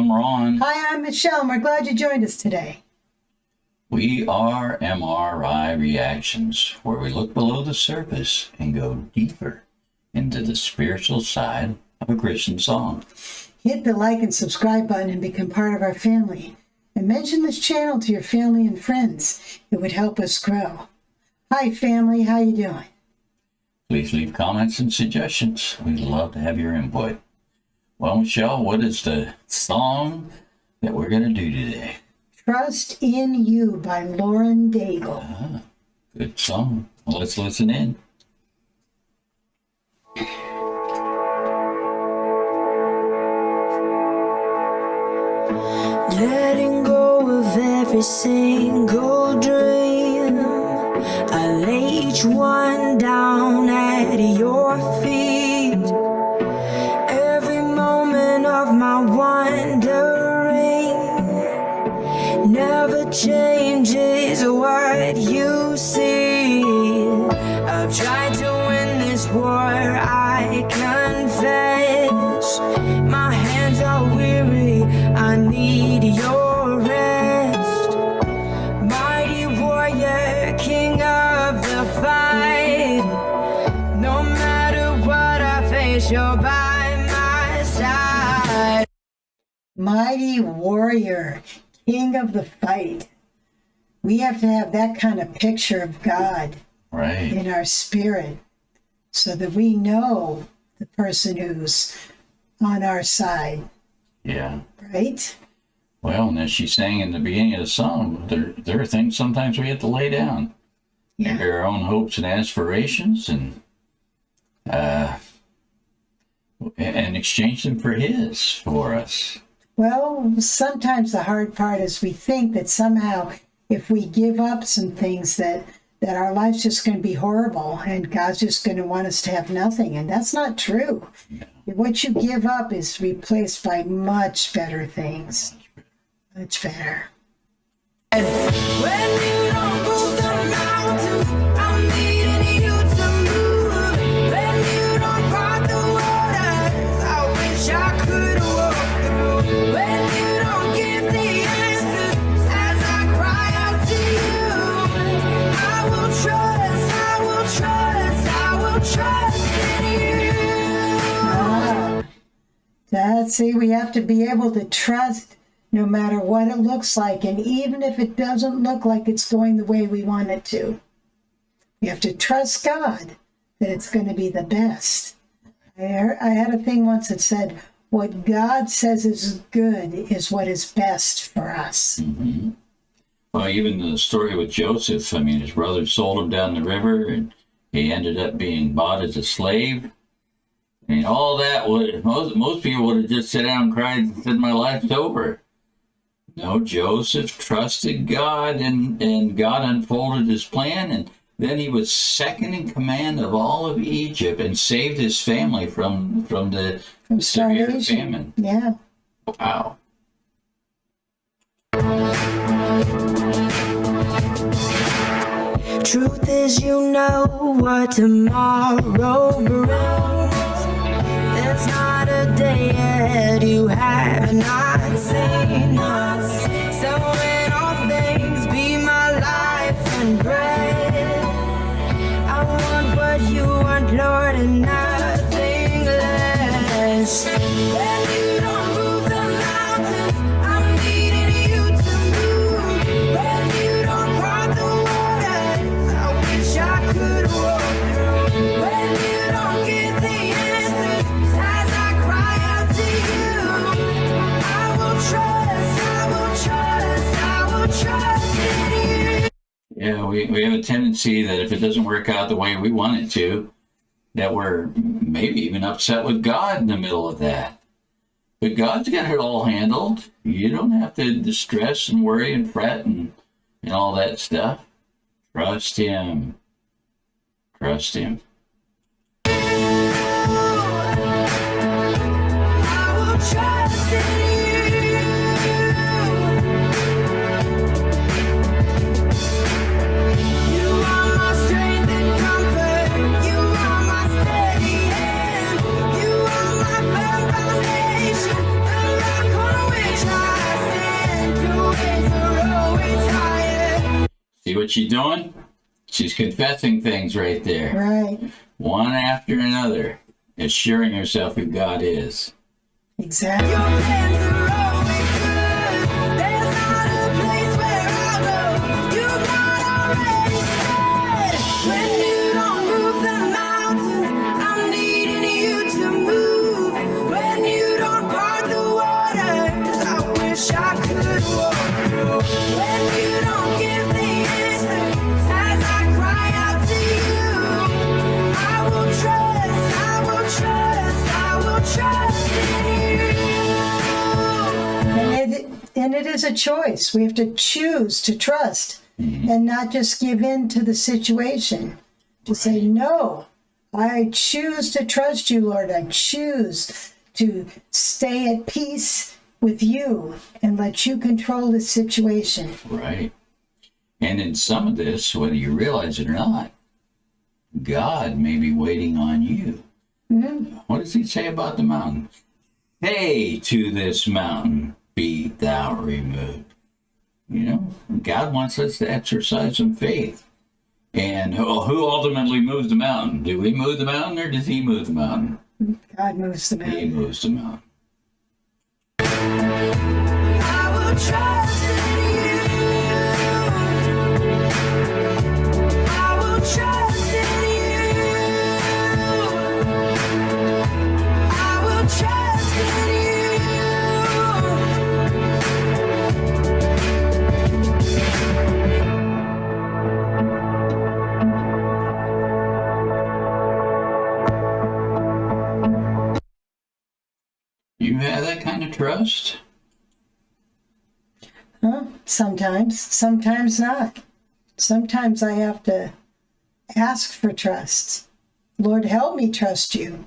I'm Ron. Hi, I'm Michelle, and we're glad you joined us today. We are MRI Reactions, where we look below the surface and go deeper into the spiritual side of a Christian song. Hit the like and subscribe button and become part of our family. And mention this channel to your family and friends. It would help us grow. Hi, family. How you doing? Please leave comments and suggestions. We'd love to have your input. Well, Michelle, what is the song that we're going to do today? Trust in You by Daigle. Good song. Well, let's listen in. Letting go of every single dream, I lay each one down at your feet. Every moment of my wandering never changes what you see. I've tried to win this war, I confess. My hands are weary, I need your rest. Mighty warrior, king of the fight. No matter what I face, you're by my side. Mighty warrior, king of the fight. We have to have that kind of picture of God in our spirit so that we know the person who's on our side. Yeah. Right? Well, and as she sang in the beginning of the song, there are things sometimes we have to lay down. Yeah. Maybe our own hopes and aspirations and exchange them for His for us. Well, sometimes the hard part is we think that somehow if we give up some things that our life's just going to be horrible and God's just going to want us to have nothing. And that's not true. Yeah. What you give up is replaced by much better things. Much better. When you don't move the mountains, I'm needing you to move. When you don't part the waters, I wish I could walk through. When you don't give the answers as I cry out to you, I will trust, I will trust, I will trust in you. See, we have to be able to trust no matter what it looks like, and even if it doesn't look like it's going the way we want it to. We have to trust God that it's going to be the best. I had a thing once that said, what God says is good is what is best for us. Mm-hmm. Well, even the story with Joseph, I mean, his brothers sold him down the river, and he ended up being bought as a slave. I mean, all that would, most people would have just sat down and cried and said, my life's over. No, Joseph trusted God, and God unfolded his plan, and then he was second in command of all of Egypt and saved his family from the severe famine. Yeah. Wow. Truth is, you know what tomorrow brings. There's not a day yet you have not seen. So in all things, be my life and bread. I want what you want, Lord, and nothing less. When you don't move the mountains, I'm needing you to move. When you don't part the waters, I wish I could walk through. When you don't get the answers as I cry out to you, I will trust, I will trust, I will trust in you. Yeah, we have a tendency that if it doesn't work out the way we want it to, that we're maybe even upset with God in the middle of that. But God's got it all handled. You don't have to distress and worry and fret and all that stuff. Trust Him. Trust Him. I will trust in you. You are my strength and comfort. You are my steady hand. You are my firm foundation, the rock on which I what she's doing? She's confessing things right there. Right. One after another, assuring herself who God is. Exactly. Your plans are always good. There's not a place where I'll go. You've not already said. When you don't move the mountains, I'm needing you to move. When you don't part the waters, I wish I could walk through. When you don't give the answers as I cry out to you, I will trust, I will trust, I will trust in you. And it is a choice. We have to choose to trust and not just give in to the situation. To say, no, I choose to trust you, Lord. I choose to stay at peace with you and let you control the situation. Right. And in some of this, whether you realize it or not, God may be waiting on you. What does he say about the mountain? Say to this mountain, be thou removed. You know, God wants us to exercise some faith. And who ultimately moves the mountain? Do we move the mountain or does he move the mountain? God moves the He mountain. moves the mountain. I will trust in you. I will trust in you. I will trust in You have that kind of trust? Huh? Sometimes not. Sometimes I have to ask for trust. Lord, help me trust you.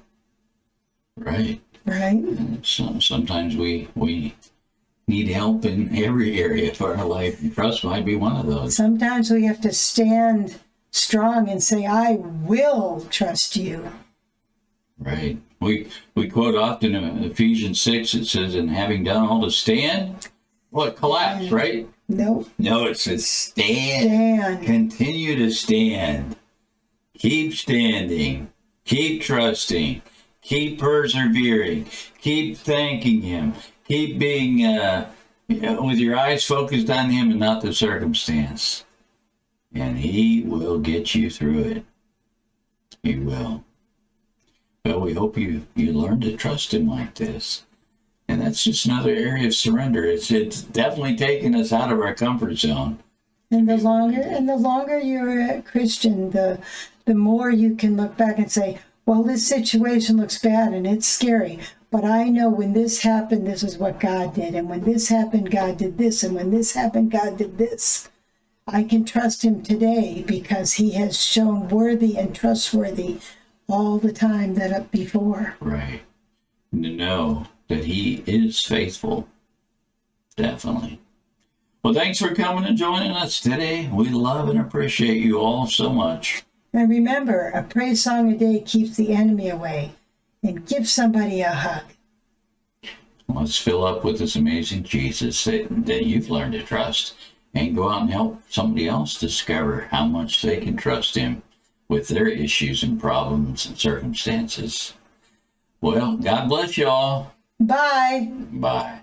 Right. Right? Sometimes we need help in every area of our life. And trust might be one of those. Sometimes we have to stand strong and say, I will trust you. Right. We quote often in Ephesians 6, it says, and having done all to stand, what, collapse, right? Nope. No, it says stand. Stand. Continue to stand. Keep standing. Keep trusting. Keep persevering. Keep thanking him. Keep being with your eyes focused on him and not the circumstance. And he will get you through it. He will. Well, we hope you learn to trust him like this. And that's just another area of surrender. It's definitely taking us out of our comfort zone. And the longer you're a Christian, the more you can look back and say, well, this situation looks bad and it's scary, but I know when this happened, this is what God did. And when this happened, God did this. And when this happened, God did this. I can trust him today because he has shown worthy and trustworthy all the time that up before. Right. And to know that he is faithful. Definitely. Well, thanks for coming and joining us today. We love and appreciate you all so much. And remember, a praise song a day keeps the enemy away. And give somebody a hug. Let's fill up with this amazing Jesus that you've learned to trust and go out and help somebody else discover how much they can trust him with their issues and problems and circumstances. Well, God bless y'all. Bye. Bye.